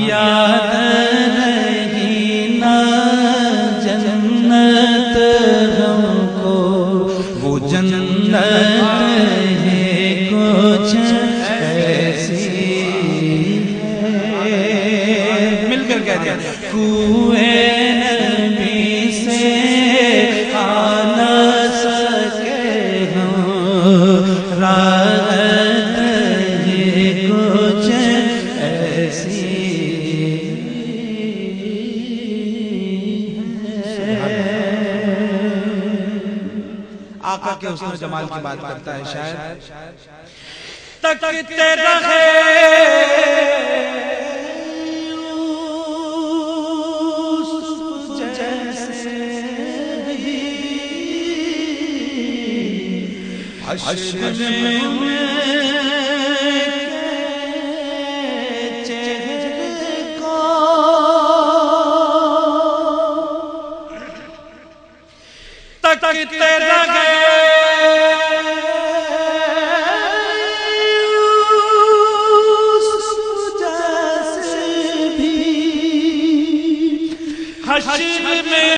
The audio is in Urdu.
یاد رہی نا جنت ہم کو، وہ جنت ہے کچھ ایسی ہے، مل کر کہہ دیا کوئے نبی سے آ نہ سکے ہم، راحت ہے کچھ ایسی ہے۔ آقا کے حسن و جمال کی بات کرتا ہے شاعر، تکتے رہے حشر میں چہرے کو، تکتے رہے